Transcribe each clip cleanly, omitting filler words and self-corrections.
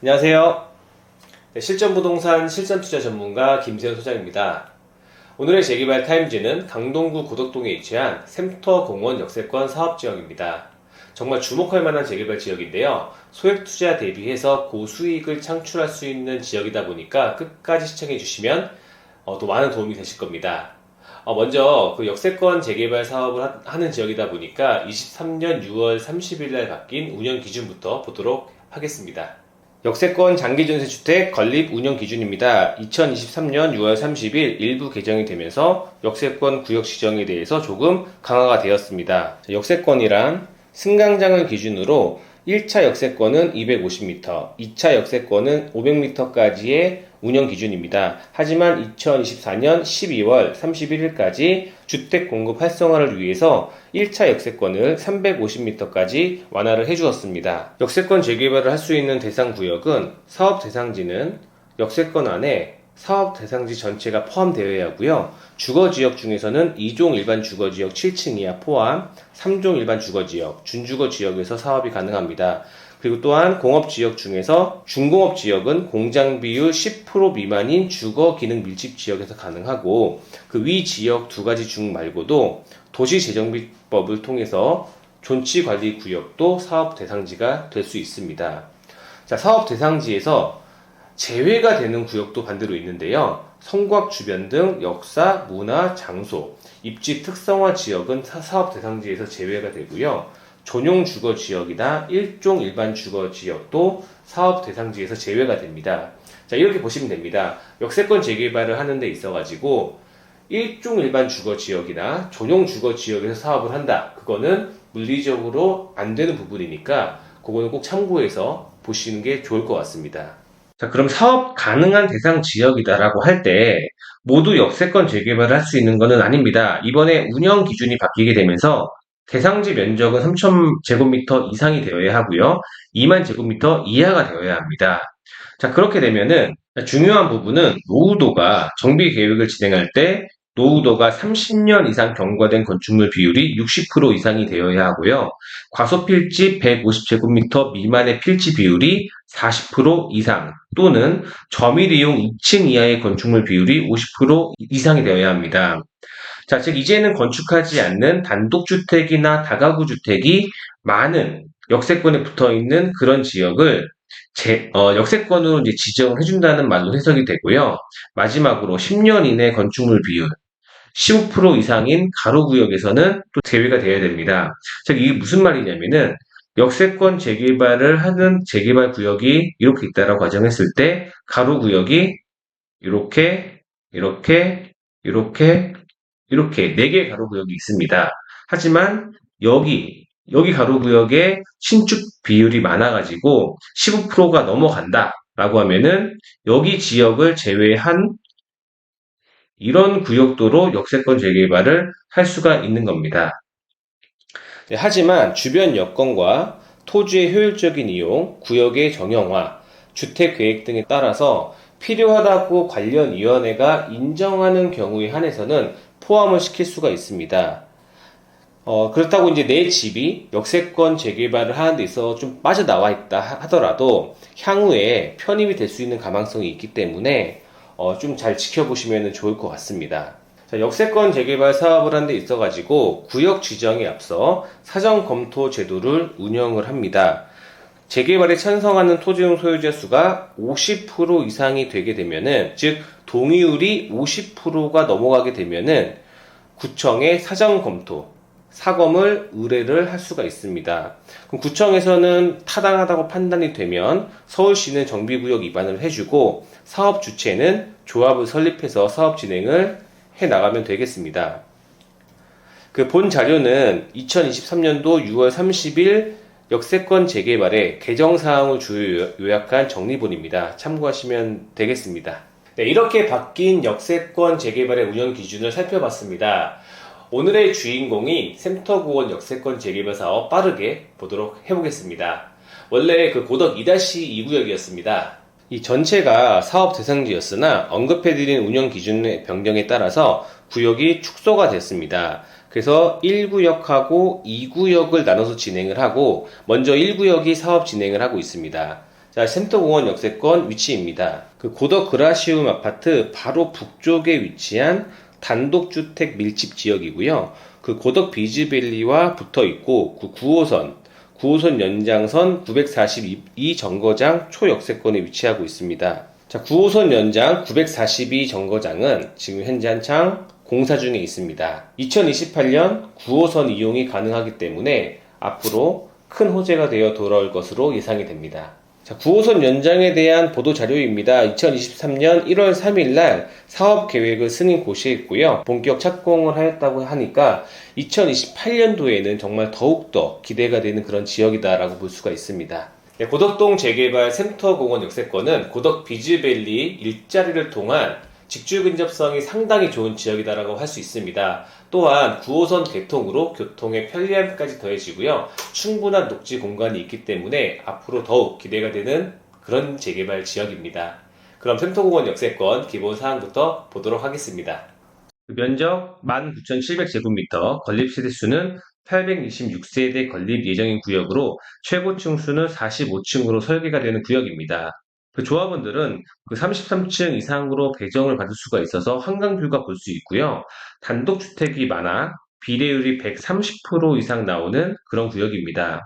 안녕하세요. 네, 실전부동산 실전투자 전문가 김세현 소장입니다. 오늘의 재개발 타임지는 강동구 고덕동에 위치한 샘터공원 역세권 사업지역입니다. 정말 주목할 만한 재개발 지역인데요. 소액투자 대비해서 고수익을 창출할 수 있는 지역이다 보니까 끝까지 시청해 주시면 또 많은 도움이 되실 겁니다. 먼저 그 역세권 재개발 사업을 하는 지역이다 보니까 23년 6월 30일 날 바뀐 운영 기준부터 보도록 하겠습니다. 역세권 장기전세주택 건립 운영 기준입니다. 2023년 6월 30일 일부 개정이 되면서 역세권 구역 지정에 대해서 조금 강화가 되었습니다. 역세권이란 승강장을 기준으로 1차 역세권은 250m, 2차 역세권은 500m까지의 운영 기준입니다. 하지만 2024년 12월 31일까지 주택 공급 활성화를 위해서 1차 역세권을 350m까지 완화를 해주었습니다. 역세권 재개발을 할 수 있는 대상 구역은 사업 대상지는 역세권 안에 사업 대상지 전체가 포함되어야 하고요. 주거지역 중에서는 2종 일반 주거지역 7층 이하 포함, 3종 일반 주거지역, 준주거지역에서 사업이 가능합니다. 그리고 또한 공업지역 중에서 중공업지역은 공장비율 10% 미만인 주거기능 밀집지역에서 가능하고 그 위 지역 두 가지 중 말고도 도시재정비법을 통해서 존치관리구역도 사업 대상지가 될 수 있습니다. 자, 사업 대상지에서 제외가 되는 구역도 반대로 있는데요. 성곽 주변 등 역사, 문화, 장소, 입지 특성화 지역은 사업 대상지에서 제외가 되고요. 전용 주거 지역이나 일종 일반 주거 지역도 사업 대상지에서 제외가 됩니다. 자, 이렇게 보시면 됩니다. 역세권 재개발을 하는 데 있어가지고 일종 일반 주거 지역이나 전용 주거 지역에서 사업을 한다. 그거는 물리적으로 안 되는 부분이니까 그거는 꼭 참고해서 보시는 게 좋을 것 같습니다. 자, 그럼 사업 가능한 대상 지역이다라고 할 때 모두 역세권 재개발을 할 수 있는 것은 아닙니다. 이번에 운영 기준이 바뀌게 되면서 대상지 면적은 3,000제곱미터 이상이 되어야 하고요. 2만 제곱미터 이하가 되어야 합니다. 자, 그렇게 되면은 중요한 부분은 노후도가 정비 계획을 진행할 때 노후도가 30년 이상 경과된 건축물 비율이 60% 이상이 되어야 하고요. 과소필지 150제곱미터 미만의 필지 비율이 40% 이상 또는 저밀이용 2층 이하의 건축물 비율이 50% 이상이 되어야 합니다. 자, 즉 이제는 건축하지 않는 단독주택이나 다가구 주택이 많은 역세권에 붙어 있는 그런 지역을 역세권으로 이제 지정을 해준다는 말로 해석이 되고요. 마지막으로 10년 이내 건축물 비율 15% 이상인 가로구역에서는 또 제외가 되어야 됩니다. 즉 이게 무슨 말이냐면은 역세권 재개발을 하는 재개발 구역이 이렇게 있다라고 가정했을 때 가로구역이 이렇게 이렇게 이렇게 이렇게 4개의 가로구역이 있습니다. 하지만 여기 가로구역에 신축 비율이 많아가지고 15%가 넘어간다 라고 하면은 여기 지역을 제외한 이런 구역도로 역세권 재개발을 할 수가 있는 겁니다. 네, 하지만 주변 여건과 토지의 효율적인 이용, 구역의 정형화, 주택 계획 등에 따라서 필요하다고 관련 위원회가 인정하는 경우에 한해서는 포함을 시킬 수가 있습니다. 그렇다고 이제 내 집이 역세권 재개발을 하는 데 있어 좀 빠져나와 있다 하더라도 향후에 편입이 될 수 있는 가망성이 있기 때문에 좀 잘 지켜보시면 좋을 것 같습니다. 자, 역세권 재개발 사업을 하는 데 있어가지고 구역 지정에 앞서 사전 검토 제도를 운영을 합니다. 재개발에 찬성하는 토지용 소유자 수가 50% 이상이 되게 되면은, 즉 동의율이 50%가 넘어가게 되면은 구청에 사전 검토, 사검을 의뢰를 할 수가 있습니다. 그럼 구청에서는 타당하다고 판단이 되면 서울시는 정비구역 위반을 해주고 사업 주체는 조합을 설립해서 사업 진행을 해 나가면 되겠습니다. 그 본 자료는 2023년도 6월 30일 역세권 재개발의 개정사항을 주요 요약한 정리본입니다. 참고하시면 되겠습니다. 네, 이렇게 바뀐 역세권 재개발의 운영 기준을 살펴봤습니다. 오늘의 주인공이 샘터공원 역세권 재개발 사업 빠르게 보도록 해보겠습니다. 원래 그 고덕 2-2구역이었습니다. 이 전체가 사업 대상지였으나 언급해드린 운영 기준의 변경에 따라서 구역이 축소가 됐습니다. 그래서 1구역하고 2구역을 나눠서 진행을 하고 먼저 1구역이 사업 진행을 하고 있습니다. 자, 샘터공원 역세권 위치입니다. 그 고덕 그라시움 아파트 바로 북쪽에 위치한 단독주택 밀집 지역이고요. 그 고덕 비즈밸리와 붙어 있고, 그 9호선 연장선 942 정거장 초역세권에 위치하고 있습니다. 자, 9호선 연장 942 정거장은 지금 현재 한창 공사 중에 있습니다. 2028년 9호선 이용이 가능하기 때문에 앞으로 큰 호재가 되어 돌아올 것으로 예상이 됩니다. 자, 9호선 연장에 대한 보도 자료입니다. 2023년 1월 3일 날 사업 계획을 승인 고시했고요. 본격 착공을 하였다고 하니까 2028년도에는 정말 더욱더 기대가 되는 그런 지역이다라고 볼 수가 있습니다. 네, 고덕동 재개발 샘터공원 역세권은 고덕 비즈밸리 일자리를 통한 직주 근접성이 상당히 좋은 지역이다라고 할 수 있습니다. 또한 9호선 개통으로 교통의 편리함까지 더해지고요. 충분한 녹지 공간이 있기 때문에 앞으로 더욱 기대가 되는 그런 재개발 지역입니다. 그럼 샘터공원 역세권 기본 사항부터 보도록 하겠습니다. 면적 19,700제곱미터, 건립 세대수는 826세대 건립 예정인 구역으로 최고층 수는 45층으로 설계가 되는 구역입니다. 그 조합원들은 그 33층 이상으로 배정을 받을 수가 있어서 한강뷰가 볼 수 있고요. 단독주택이 많아 비례율이 130% 이상 나오는 그런 구역입니다.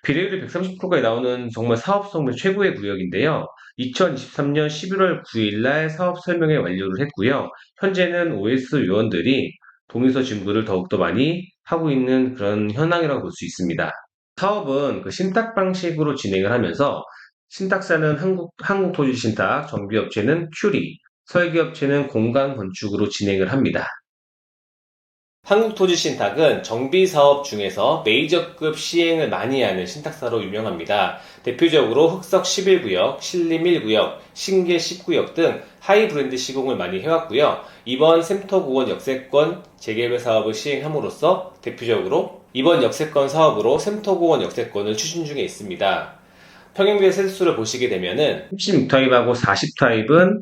비례율이 130%가 나오는 정말 사업성분 최고의 구역인데요. 2023년 11월 9일 날 사업 설명회 완료를 했고요. 현재는 OS 요원들이 동의서 진구를 더욱더 많이 하고 있는 그런 현황이라고 볼 수 있습니다. 사업은 그 신탁 방식으로 진행을 하면서 신탁사는 한국토지신탁, 정비업체는 큐리, 설계업체는 공간건축으로 진행을 합니다. 한국토지신탁은 정비사업 중에서 메이저급 시행을 많이 하는 신탁사로 유명합니다. 대표적으로 흑석 11구역, 신림 1구역, 신계 10구역 등 하이브랜드 시공을 많이 해왔고요. 이번 샘터공원 역세권 재개발 사업을 시행함으로써 대표적으로 이번 역세권 사업으로 샘터공원 역세권을 추진 중에 있습니다. 평형별 세대수를 보시게 되면은 36타입하고 40타입은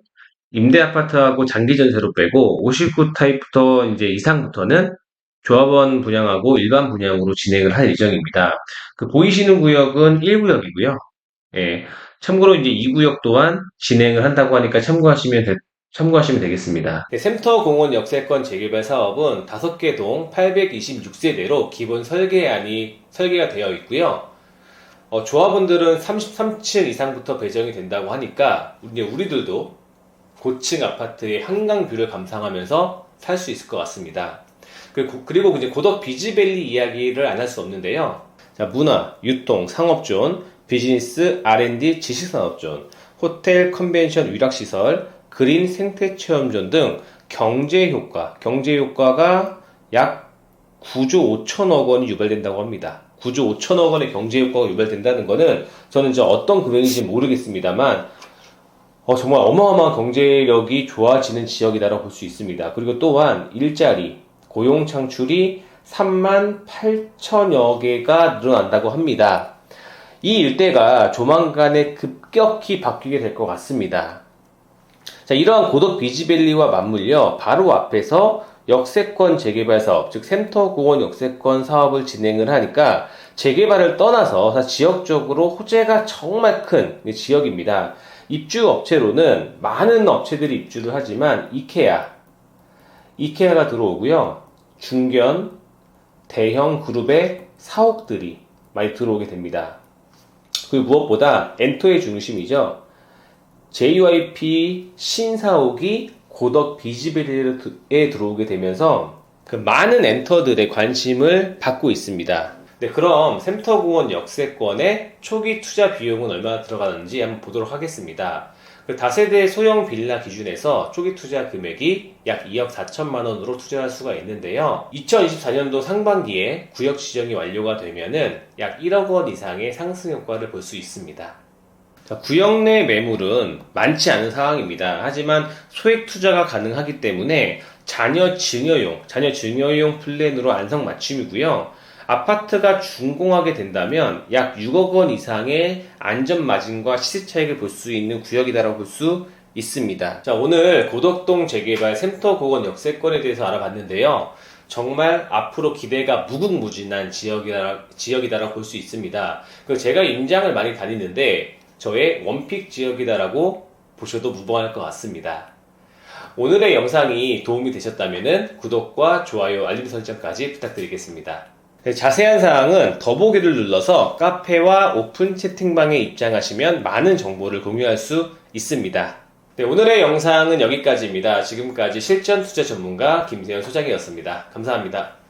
임대아파트하고 장기전세로 빼고 59타입부터 이제 이상부터는 조합원 분양하고 일반 분양으로 진행을 할 예정입니다. 그 보이시는 구역은 1구역이고요. 예. 참고로 이제 2구역 또한 진행을 한다고 하니까 참고하시면 되겠습니다. 네, 샘터공원 역세권 재개발 사업은 5개 동 826세대로 기본 설계가 되어 있고요. 조합원들은 33층 이상부터 배정이 된다고 하니까 우리들도 고층 아파트의 한강뷰를 감상하면서 살 수 있을 것 같습니다. 그리고 이제 고덕 비즈밸리 이야기를 안 할 수 없는데요. 자, 문화, 유통, 상업존, 비즈니스, R&D, 지식산업존, 호텔, 컨벤션, 위락시설, 그린 생태체험존 등 경제효과가 약 9조 5천억 원이 유발된다고 합니다. 9조 5천억 원의 경제효과가 유발된다는 거는 저는 이제 어떤 금액인지 모르겠습만큼만 정말 어마어마한 경제력이 좋아지는 지역이다라고 볼 수 있습니다. 그리고 또한 일자리, 고용 창출이 3만 8천여 개가 늘어난다고 합니다. 이 일대가 조만간에 급격히 바뀌게 될 것 같습니다. 자, 이러한 고덕 비즈밸리와 맞물려 바로 앞에서 역세권 재개발 사업, 즉 샘터공원 역세권 사업을 진행을 하니까 재개발을 떠나서 지역적으로 호재가 정말 큰 지역입니다. 입주 업체로는 많은 업체들이 입주를 하지만 이케아가 들어오고요. 중견, 대형 그룹의 사옥들이 많이 들어오게 됩니다. 그리고 무엇보다 엔터의 중심이죠. JYP 신사옥이 고덕 비즈밸리에 들어오게 되면서 그 많은 엔터들의 관심을 받고 있습니다. 네, 그럼 샘터공원 역세권의 초기 투자 비용은 얼마나 들어가는지 한번 보도록 하겠습니다. 그 다세대 소형 빌라 기준에서 초기 투자 금액이 약 2억 4천만 원으로 투자할 수가 있는데요. 2024년도 상반기에 구역 지정이 완료가 되면은 약 1억 원 이상의 상승 효과를 볼 수 있습니다. 자, 구역 내 매물은 많지 않은 상황입니다. 하지만 소액 투자가 가능하기 때문에 자녀 증여용 플랜으로 안성맞춤이고요. 아파트가 준공하게 된다면 약 6억 원 이상의 안전마진과 시세 차익을 볼 수 있는 구역이다라고 볼 수 있습니다. 자, 오늘 고덕동 재개발 샘터공원 역세권에 대해서 알아봤는데요. 정말 앞으로 기대가 무궁무진한 지역이다라고 볼 수 있습니다. 제가 임장을 많이 다니는데 저의 원픽 지역이다라고 보셔도 무방할 것 같습니다. 오늘의 영상이 도움이 되셨다면 구독과 좋아요, 알림 설정까지 부탁드리겠습니다. 자세한 사항은 더보기를 눌러서 카페와 오픈 채팅방에 입장하시면 많은 정보를 공유할 수 있습니다. 오늘의 영상은 여기까지입니다. 지금까지 실전 투자 전문가 김세현 소장이었습니다. 감사합니다.